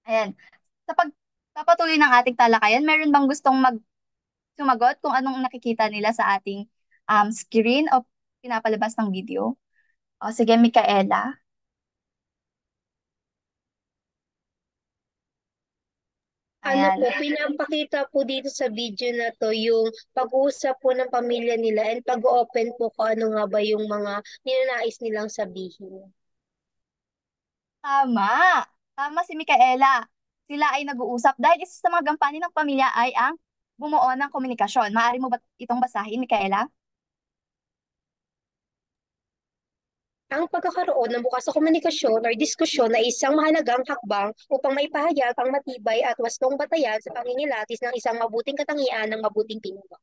Ayan. Sa pagpapatuloy ng ating talakayan, meron bang gustong sumagot kung anong nakikita nila sa ating screen o pinapalabas ng video? O sige, Micaela. Ano po, Ayan. pinapakita po dito sa video na to yung pag-uusap po ng pamilya nila and pag-open po kung ano nga ba yung mga ninanais nilang sabihin. Tama. Tama si Micaela. Sila ay nag-uusap dahil isa sa mga gampanin ng pamilya ay ang bumuo ng komunikasyon. Maaari mo ba itong basahin, Micaela? Ang pagkakaroon ng bukas na komunikasyon or diskusyon ay isang mahalagang hakbang upang maipahayag ang matibay at wastong batayan sa pangingilatis ng isang mabuting katangian ng mabuting pinuno.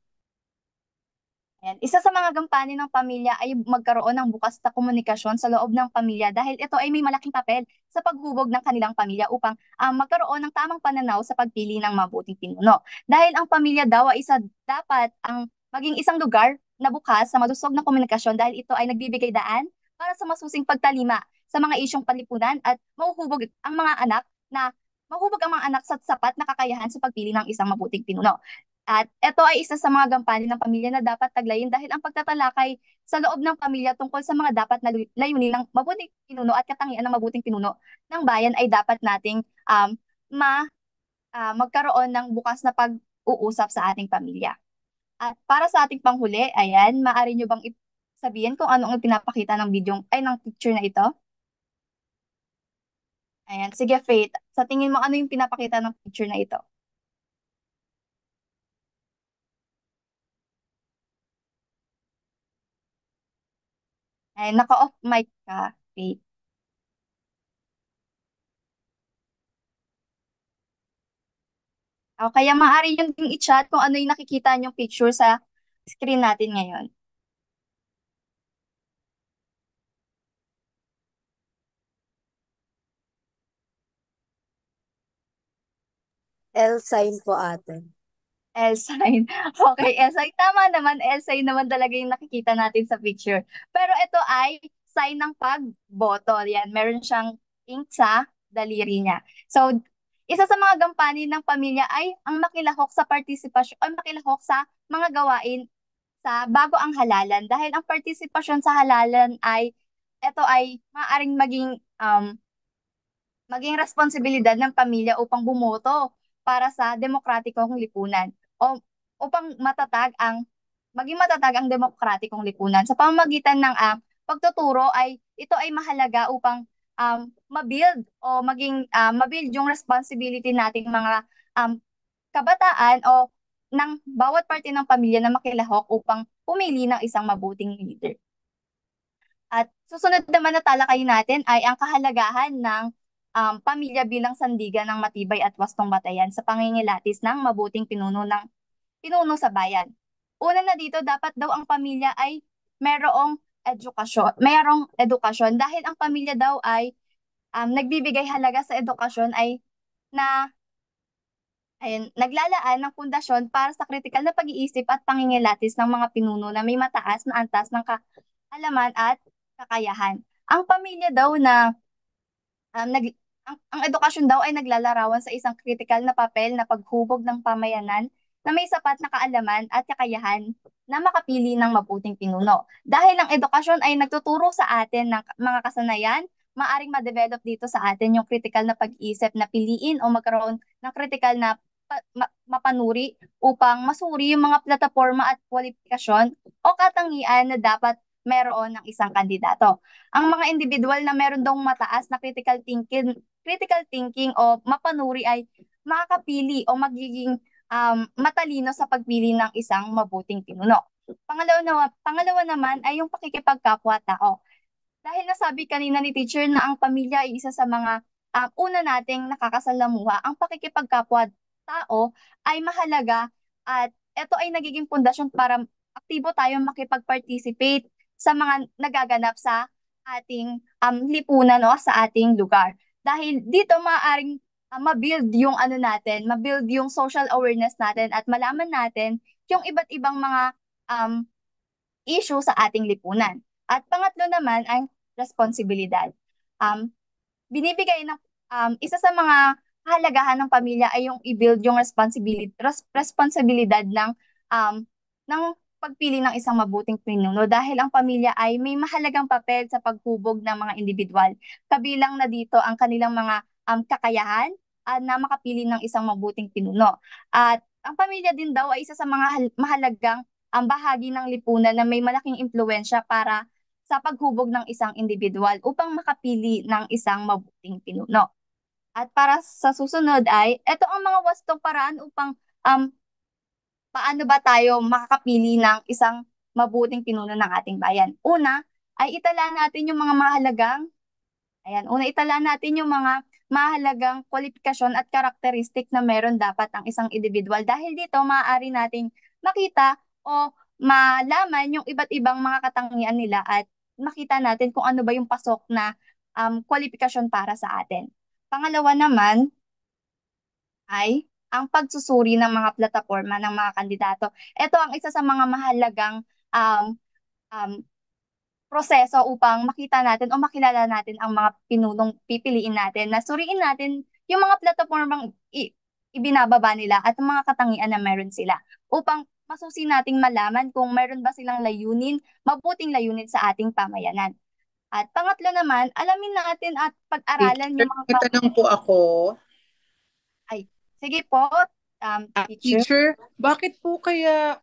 Ayan. Isa sa mga gampanin ng pamilya ay magkaroon ng bukas na komunikasyon sa loob ng pamilya dahil ito ay may malaking papel sa paghubog ng kanilang pamilya upang magkaroon ng tamang pananaw sa pagpili ng mabuting pinuno. Dahil ang pamilya daw ay dapat ang maging isang lugar na bukas sa malusog na komunikasyon dahil ito ay nagbibigay daan para sa masusing pagtalima sa mga isyong panlipunan at mahuhubog ang mga anak sa sapat na kakayahan sa pagpili ng isang mabuting pinuno. At ito ay isa sa mga gampanin ng pamilya na dapat taglayin dahil ang pagtatalakay sa loob ng pamilya tungkol sa mga dapat na layunin ng mabuting pinuno at katangian ng mabuting pinuno ng bayan ay dapat nating magkaroon ng bukas na pag-uusap sa ating pamilya. At para sa ating panghuli, ayan, maaari nyo bang sabihin kung ano ang pinapakita ng ng picture na ito? Ayan, sige Faith, sa tingin mo ano yung pinapakita ng picture na ito? Ay, naka-off mic ka, Faith. O kaya maaari nyo ding i-chat kung ano yung nakikita nyong picture sa screen natin ngayon. L sign po ate. L sign. Okay, L sign. Tama naman, L sign naman talaga yung nakikita natin sa picture. Pero ito ay sign ng pagboto. Yan, meron siyang ink sa daliri niya. So, isa sa mga gampanin ng pamilya ay ang makilahok sa partisipasyon, o makilahok sa mga gawain sa bago ang halalan. Dahil ang partisipasyon sa halalan ito ay maaaring maging responsibilidad ng pamilya upang bumoto para sa demokratikong lipunan o upang maging matatag ang demokratikong lipunan sa pamamagitan ng pagtuturo ay ito ay mahalaga upang mabuild yung responsibility nating mga um, kabataan o ng bawat parte ng pamilya na makilahok upang pumili ng isang mabuting leader. At susunod naman na talakayin natin ay ang kahalagahan ng pamilya bilang sandigan ng matibay at wastong batayan sa pangingilatis ng mabuting pinuno sa bayan. Una na dito, dapat daw ang pamilya ay mayroong edukasyon dahil ang pamilya daw ay nagbibigay halaga sa edukasyon ay na naglalaan ng pundasyon para sa kritikal na pag-iisip at pangingilatis ng mga pinuno na may mataas na antas ng kaalaman at kakayahan. Ang pamilya daw na ang edukasyon daw ay naglalarawan sa isang kritikal na papel na paghubog ng pamayanan na may sapat na kaalaman at kakayahan na makapili ng mabuting pinuno. Dahil ang edukasyon ay nagtuturo sa atin ng mga kasanayan, maaring ma-develop dito sa atin yung kritikal na pag-iisip na piliin o magkaroon ng kritikal na mapanuri upang masuri yung mga plataforma at kwalifikasyon o katangian na dapat meron ng isang kandidato. Ang mga individual na meron daw mataas na critical thinking o mapanuri ay makakapili o magiging matalino sa pagpili ng isang mabuting pinuno. Pangalawa naman ay yung pakikipagkapwa-tao. Dahil nasabi kanina ni teacher na ang pamilya ay isa sa mga una nating nakakasalamuha, ang pakikipagkapwa-tao ay mahalaga at ito ay nagiging pundasyon para aktibo tayong makipag-participate sa mga nagaganap sa ating lipunan o sa ating lugar. Dahil dito maaaring mabuild yung ano natin, mabuild yung social awareness natin at malaman natin yung iba't ibang mga um, issue sa ating lipunan. At pangatlo naman ay responsibilidad. Um, binibigay ng isa sa mga kahalagahan ng pamilya ay yung i-build yung responsibilidad um, ng pagpili ng isang mabuting pinuno dahil ang pamilya ay may mahalagang papel sa paghubog ng mga individual. Kabilang na dito ang kanilang mga kakayahan na makapili ng isang mabuting pinuno. At ang pamilya din daw ay isa sa mga mahalagang bahagi ng lipunan na may malaking impluensya para sa paghubog ng isang individual upang makapili ng isang mabuting pinuno. At para sa susunod ay, ito ang mga wastong paraan upang paano ba tayo makakapili ng isang mabuting pinuno ng ating bayan. Una, ay itala natin yung mga mahalagang, itala natin yung mga mahalagang kwalifikasyon at karakteristik na meron dapat ang isang individual. Dahil dito, maaari nating makita o malaman yung iba't ibang mga katangian nila at makita natin kung ano ba yung pasok na kwalifikasyon para sa atin. Pangalawa naman ay ang pagsusuri ng mga plataporma ng mga kandidato. Ito ang isa sa mga mahalagang um, um, proseso upang makita natin o makilala natin ang mga pinunong pipiliin natin, na suriin natin yung mga platapormang ibinababa nila at ang mga katangian na meron sila upang masusi nating malaman kung meron ba silang layunin, mabuting layunin sa ating pamayanan. At pangatlo naman, alamin natin at pag-aralan Teacher, yung mga may tanong po ako. ay, sige po, teacher. Teacher, bakit po kaya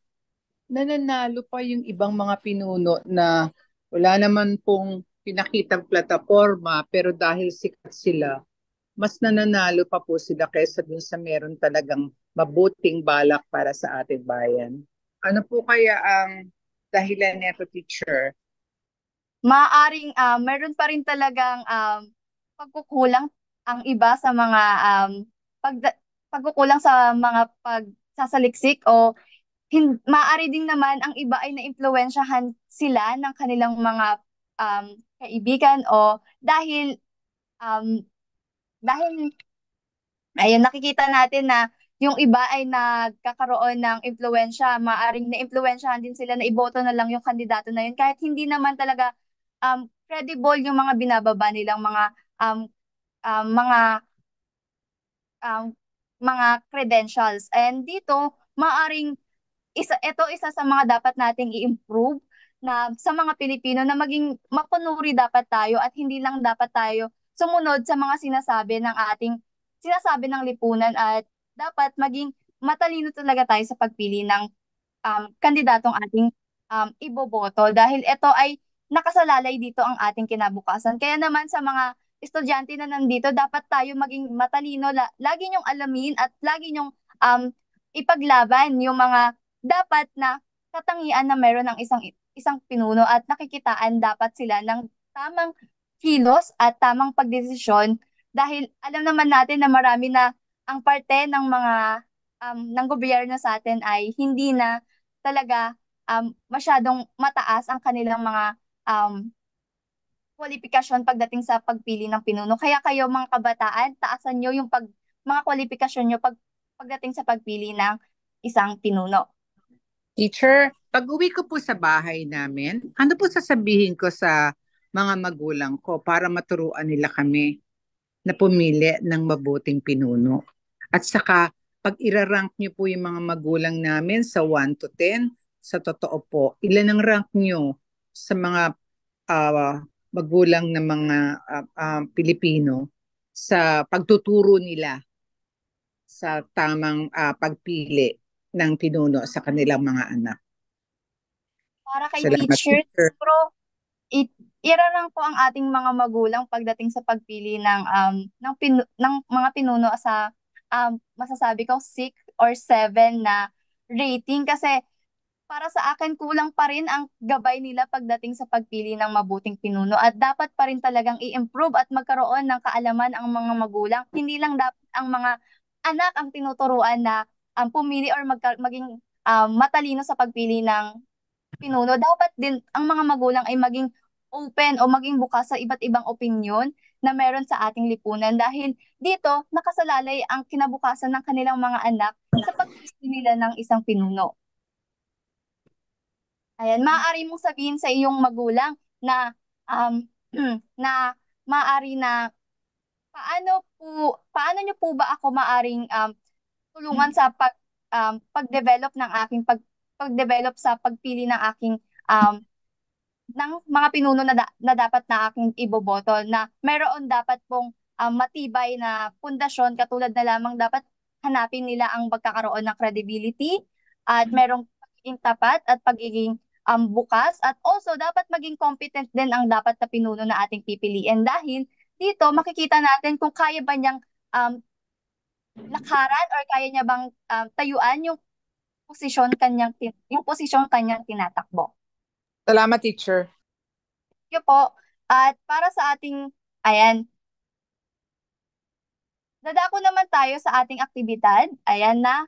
nananalo pa yung ibang mga pinuno na wala naman pong pinakitang plataforma pero dahil sikat sila, mas nananalo pa po sila kaysa dun sa meron talagang mabuting balak para sa ating bayan? Ano po kaya ang dahilan nito, teacher? Maaring meron pa rin talagang pagkukulang ang iba sa mga pag pagkukulang sa mga pagsasaliksik o maaari din naman ang iba ay naimpluwensyahan sila ng kanilang mga kaibigan o um, dahil ayun, nakikita natin na yung iba ay nagkakaroon ng impluwensya, maaring na-impluwensyahan din sila na iboto na lang yung kandidato na yun kahit hindi naman talaga credible yung mga binababa nilang um, mga um, mga credentials. And dito, maaring isa sa mga dapat nating i-improve na sa mga Pilipino na maging mapanuri dapat tayo at hindi lang dapat tayo sumunod sa mga sinasabi ng lipunan at dapat maging matalino talaga tayo sa pagpili ng kandidatong ating iboboto dahil ito ay nakasalalay dito ang ating kinabukasan. Kaya naman sa mga estudyante na nandito, dapat tayo maging matalino, lagi niyong alamin at lagi niyong ipaglaban yung mga dapat na katangian na meron ng isang pinuno at nakikitaan dapat sila ng tamang kilos at tamang pagdesisyon dahil alam naman natin na marami na ang parte ng mga ng gobyerno sa atin ay hindi na talaga masyadong mataas ang kanilang mga um, kwalifikasyon pagdating sa pagpili ng pinuno. Kaya kayo mga kabataan, taasan nyo yung mga kwalifikasyon nyo pagdating sa pagpili ng isang pinuno. Teacher, pag-uwi ko po sa bahay namin, ano po sasabihin ko sa mga magulang ko para maturuan nila kami na pumili ng mabuting pinuno? At saka, pag irarank niyo po yung mga magulang namin sa 1 to 10, sa totoo po, ilan ang rank niyo sa mga magulang ng mga Pilipino sa pagtuturo nila sa tamang pagpili ng pinuno sa kanilang mga anak? Para kay Salamat, teacher, teacher. siguro irarang po ang ating mga magulang pagdating sa pagpili ng mga pinuno sa masasabi ko 6 or 7 na rating kasi para sa akin kulang pa rin ang gabay nila pagdating sa pagpili ng mabuting pinuno at dapat pa rin talagang i-improve at magkaroon ng kaalaman ang mga magulang. Hindi lang dapat ang mga anak ang tinuturuan na pumili or maging matalino sa pagpili ng pinuno. Dapat din ang mga magulang ay maging open o maging bukas sa iba't ibang opinyon na meron sa ating lipunan dahil dito nakasalalay ang kinabukasan ng kanilang mga anak sa pagpili nila ng isang pinuno. Ayan, maaari mong sabihin sa iyong magulang na na maaari na paano niyo po ba ako maaring tulungan sa pag-develop ng pag-develop sa pagpili ng aking ng mga pinuno na dapat na aking iboboto, na meron dapat pong matibay na pundasyon, katulad na lamang dapat hanapin nila ang pagkakaroon ng credibility at merong pagiging tapat at pagiging bukas, at also dapat maging competent din ang dapat na pinuno na ating pipiliin, dahil dito makikita natin kung kaya ba niyang um, lakaran or kaya niya bang tayuan yung posisyon kanyang tinatakbo. Salamat, teacher. Yun po. At para sa ating, ayan, dadako naman tayo sa ating aktibidad. Ayan na,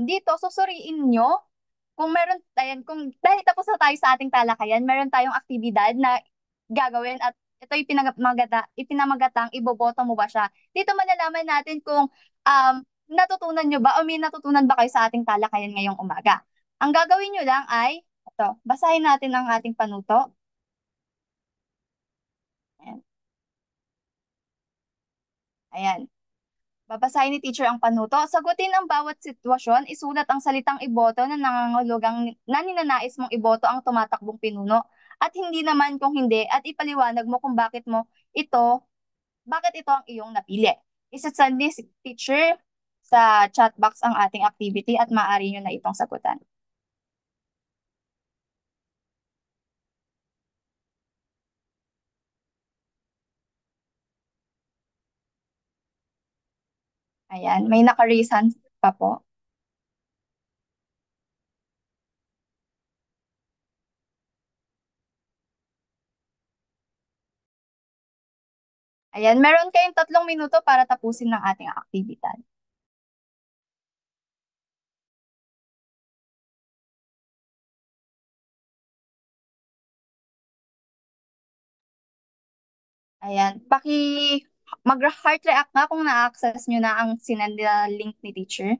dito susuriin nyo kung meron, ayan, kung dahil tapos na tayo sa ating talakayan, meron tayong aktibidad na gagawin, at ito ipinamagatang iboboto mo ba siya. Dito malalaman natin kung natutunan nyo ba o may natutunan ba kayo sa ating talakayan ngayong umaga. Ang gagawin nyo lang ay, ito, basahin natin ang ating panuto. Ayan. Ayan. Babasahin ni teacher ang panuto. Sagutin ang bawat sitwasyon, isulat ang salitang iboto na nangangahulugang na ninanais mong iboto ang tumatakbong pinuno, at hindi naman kung hindi, at ipaliwanag mo kung bakit ito ang iyong napili. Isasend ni teacher sa chat box ang ating activity at maaari nyo na itong sagutan. Ayan, may naka-raise hands pa po. Ayan, meron kayong 3 minuto para tapusin ng ating aktibidad. Ayan, mag-heart react nga kung na-access nyo na ang sinend na link ni teacher.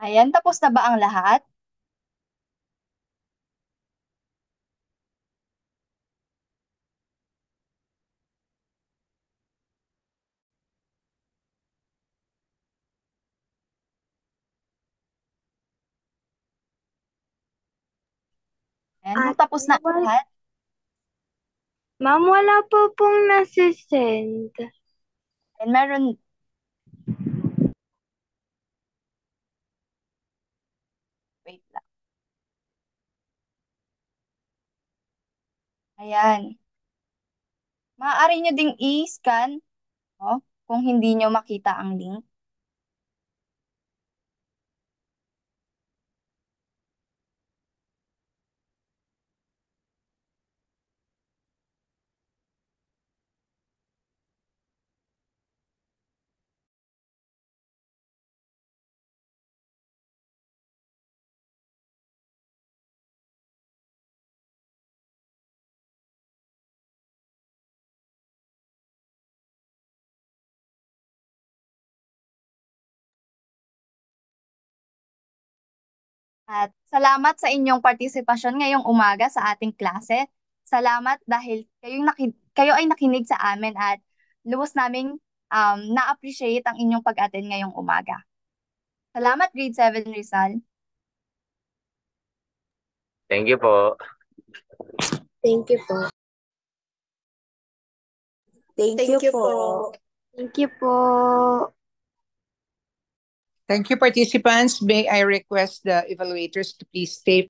Ayan, tapos na ba ang lahat? Ayan, kung tapos na ang lahat, Ma'am, wala po pong nasisend. and meron, wait lang. Ayan. Maaari nyo ding i-scan, kung hindi nyo makita ang link. At salamat sa inyong partisipasyon ngayong umaga sa ating klase. Salamat dahil kayo ay nakinig sa amin, at lubos naming na-appreciate ang inyong pag-attend ngayong umaga. Salamat, Grade 7 Rizal. Thank you po. Thank you po. Thank you po. Thank you po. Thank you, participants. May I request the evaluators to please stay